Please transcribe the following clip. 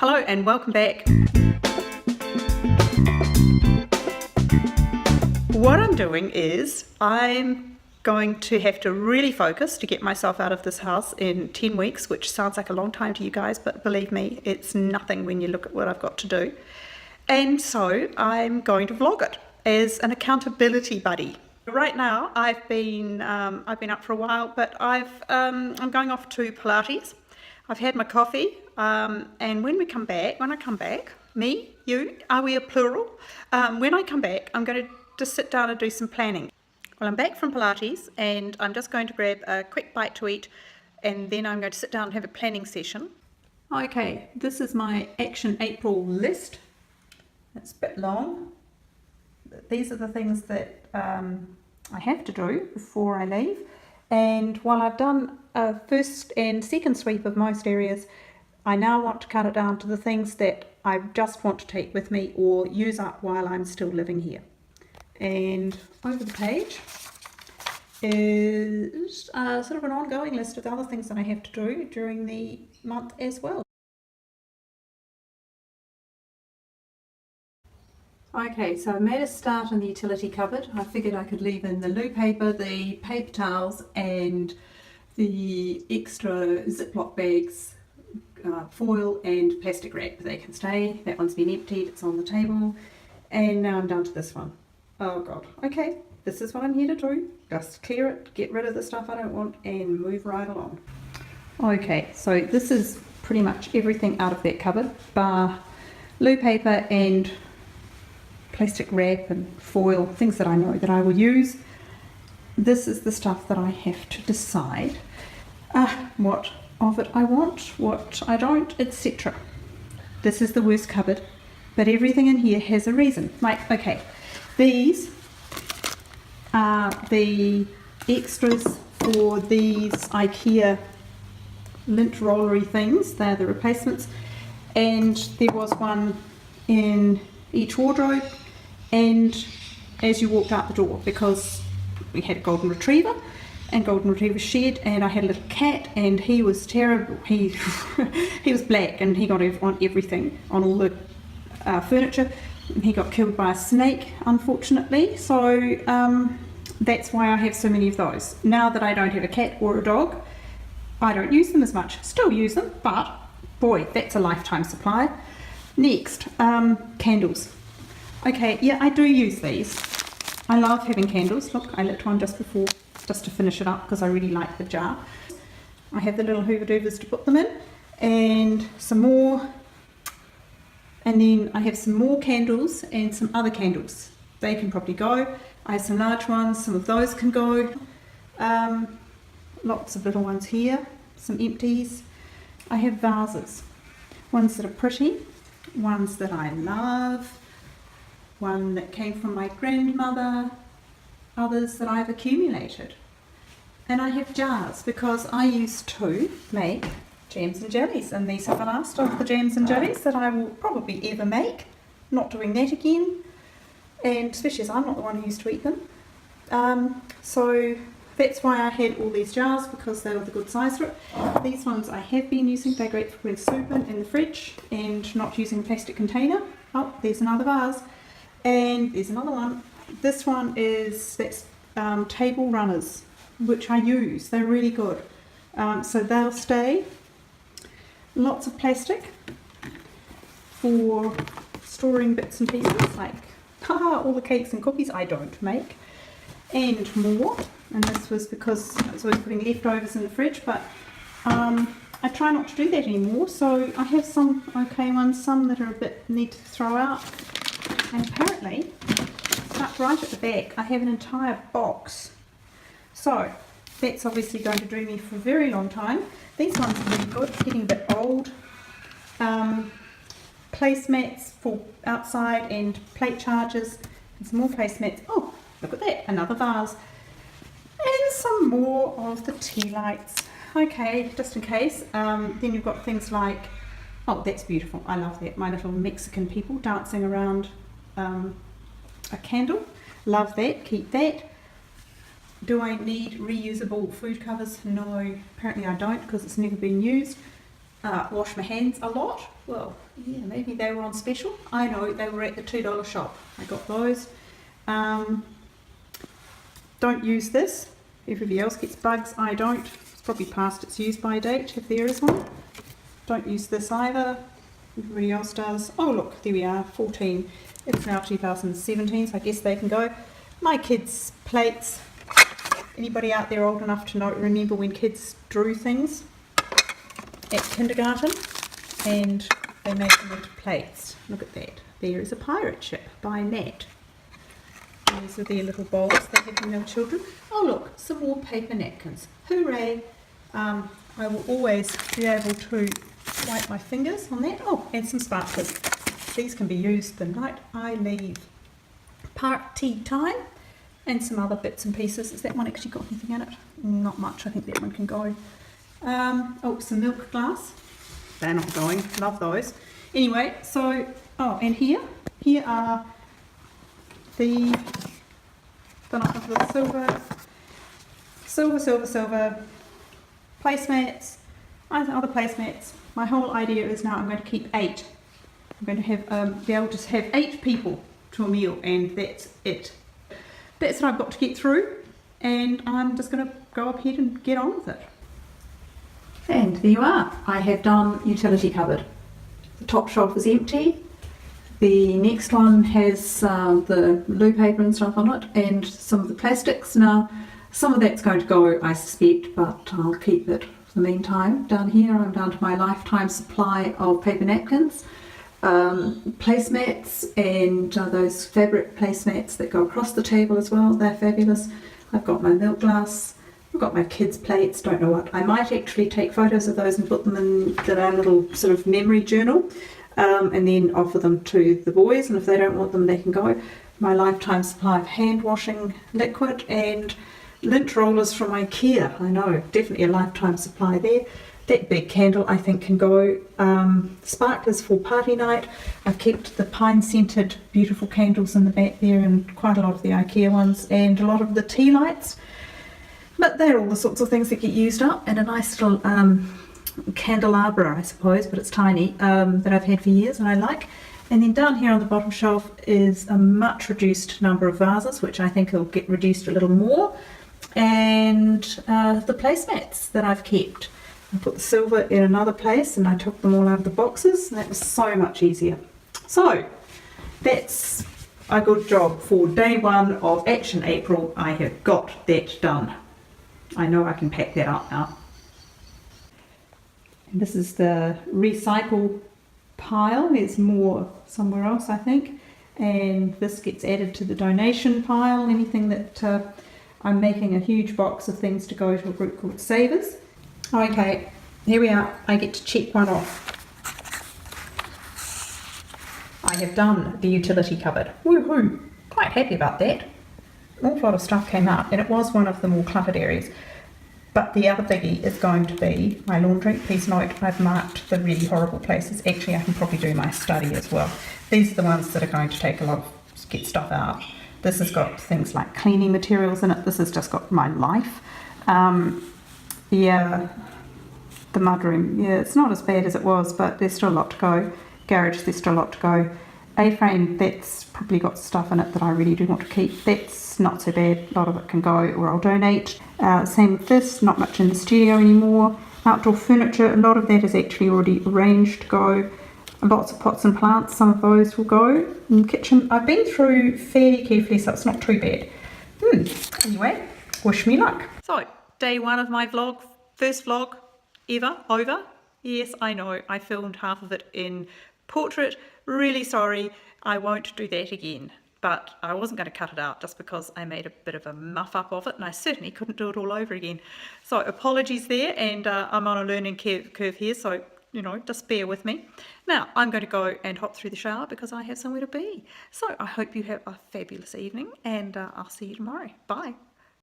Hello and welcome back. What I'm doing is I'm going to have to really focus to get myself out of this house in 10 weeks, which sounds like a long time to you guys, but believe me, it's nothing when you look at what I've got to do. And so I'm going to vlog it as an accountability buddy. Right now I've been up for a while, but I'm going off to Pilates. I've had my coffee, and when I come back, me, you, are we a plural? When I come back, I'm going to just sit down and do some planning. Well, I'm back from Pilates, and I'm just going to grab a quick bite to eat, and then I'm going to sit down and have a planning session. Okay, this is my Action April list. It's a bit long. These are the things that I have to do before I leave. And while I've done a first and second sweep of most areas, I now want to cut it down to the things that I just want to take with me or use up while I'm still living here. And over the page is sort of an ongoing list of the other things that I have to do during the month as well. Okay, so I made a start in the utility cupboard. I figured I could leave in the loo paper, the paper towels and the extra Ziploc bags, foil and plastic wrap. They can stay. That one's been emptied, it's on the table. And now I'm down to this one. Oh God, okay, this is what I'm here to do. Just clear it, get rid of the stuff I don't want and move right along. Okay, so this is pretty much everything out of that cupboard, bar loo paper and plastic wrap and foil, things that I know that I will use. This is the stuff that I have to decide what of it I want, what I don't, etc. This is the worst cupboard, but everything in here has a reason. Like, okay, these are the extras for these IKEA lint rollery things. They're the replacements, and there was one in each wardrobe and as you walked out the door, because we had a golden retriever and golden retriever shed, and I had a little cat and he was terrible. He was black and he got on everything, on all the furniture. He got killed by a snake, unfortunately, so that's why I have so many of those. Now that I don't have a cat or a dog, I don't use them as much. Still use them, but boy, that's a lifetime supply. Next, candles. Okay, yeah, I do use these. I love having candles. Look, I lit one just before, just to finish it up because I really like the jar. I have the little hoover doovers to put them in, and some more. And then I have some more candles and some other candles. They can probably go. I have some large ones, some of those can go. Lots of little ones here, some empties. I have vases, ones that are pretty, ones that I love, one that came from my grandmother, others that I've accumulated. And I have jars because I used to make jams and jellies, and these are the last of the jams and jellies that I will probably ever make. Not doing that again, and especially as I'm not the one who used to eat them. So that's why I had all these jars, because they were the good size for it. These ones I have been using. They're great for putting soup in the fridge and not using a plastic container. Oh, there's another vase. And there's another one. This one is table runners, which I use. They're really good. So they'll stay. Lots of plastic for storing bits and pieces, like all the cakes and cookies I don't make, and more. And this was because I was always putting leftovers in the fridge, but I try not to do that anymore. So I have some okay ones, some that are a bit need to throw out. And apparently, stuck right at the back, I have an entire box. So that's obviously going to do me for a very long time. These ones are really good, getting a bit old. Placemats for outside and plate chargers, and some more placemats. Oh, look at that, another vase. And some more of the Tealights. Okay, just in case. Then you've got things like, oh, that's beautiful. I love that. My little Mexican people dancing around a candle. Love that. Keep that. Do I need reusable food covers? No, apparently I don't, because it's never been used. Wash my hands a lot. well, yeah, maybe they were on special. I know, they were at the $2 shop. I got those. Don't use this. Everybody else gets bugs, I don't. It's probably past its use by date if there is one. Don't use this either. Everybody else does. Oh look, there we are, 14. It's now 2017, so I guess they can go. My kids' plates. Anybody out there old enough to remember when kids drew things at kindergarten and they made them into plates? Look at that. There is a pirate ship by Nat. These are their little bowls they have when they were children. Oh look, some more paper napkins. Hooray! I will always be able to wipe my fingers on that. Oh, and some sparklers. These can be used the night I leave. Party time. And some other bits and pieces. Has that one actually got anything in it? Not much. I think that one can go. Oh, some milk glass. They're not going. Love those. Anyway, so, oh, and here are the silver placemats, other placemats. My whole idea is now I'm going to keep 8. I'm going to have be able to have 8 people to a meal, and that's it. That's what I've got to get through, and I'm just going to go up ahead and get on with it. And there you are. I have done utility cupboard. The top shelf is empty. The next one has the loo paper and stuff on it, and some of the plastics. Now, some of that's going to go, I suspect, but I'll keep it for the meantime. Down here, I'm down to my lifetime supply of paper napkins. Placemats and those fabric placemats that go across the table as well, they're fabulous. I've got my milk glass, I've got my kids' plates, don't know what. I might actually take photos of those and put them in their own little sort of memory journal, and then offer them to the boys, and if they don't want them they can go. My lifetime supply of hand washing liquid and lint rollers from IKEA. I know, definitely a lifetime supply there. That big candle I think can go. Sparklers for party night. I've kept the pine scented beautiful candles in the back there, and quite a lot of the IKEA ones, and a lot of the Tealights. But they're all the sorts of things that get used up, and a nice little candelabra, I suppose, but it's tiny, that I've had for years and I like. And then down here on the bottom shelf is a much reduced number of vases, which I think will get reduced a little more, and the placemats that I've kept. I put the silver in another place and I took them all out of the boxes, and that was so much easier. So that's a good job for day 1 of Action April. I have got that done. I know I can pack that up now. And this is the recycle pile. There's more somewhere else, I think. And this gets added to the donation pile. Anything that I'm making a huge box of things to go to a group called Savers. Okay, here we are. I get to check one off. I have done the utility cupboard. Woohoo! Quite happy about that. An awful lot of stuff came out, and it was one of the more cluttered areas. But the other biggie is going to be my laundry. Please note, I've marked the really horrible places. Actually, I can probably do my study as well. These are the ones that are going to take a lot of get stuff out. This has got things like cleaning materials in it. This has just got my life. Yeah, the mudroom, yeah, it's not as bad as it was, but there's still a lot to go. Garage, there's still a lot to go. A-frame, that's probably got stuff in it that I really do want to keep. That's not so bad, a lot of it can go or I'll donate. Same with this, not much in the studio anymore. Outdoor furniture, a lot of that is actually already arranged to go. Lots of pots and plants, some of those will go. In the kitchen, I've been through fairly carefully, so it's not too bad. Anyway, wish me luck. So, day 1 of my vlog, first vlog ever, over. Yes, I know, I filmed half of it in portrait. Really sorry, I won't do that again. But I wasn't going to cut it out just because I made a bit of a muff up of it, and I certainly couldn't do it all over again. So apologies there, and I'm on a learning curve here, so, you know, just bear with me. Now, I'm going to go and hop through the shower because I have somewhere to be. So I hope you have a fabulous evening, and I'll see you tomorrow. Bye.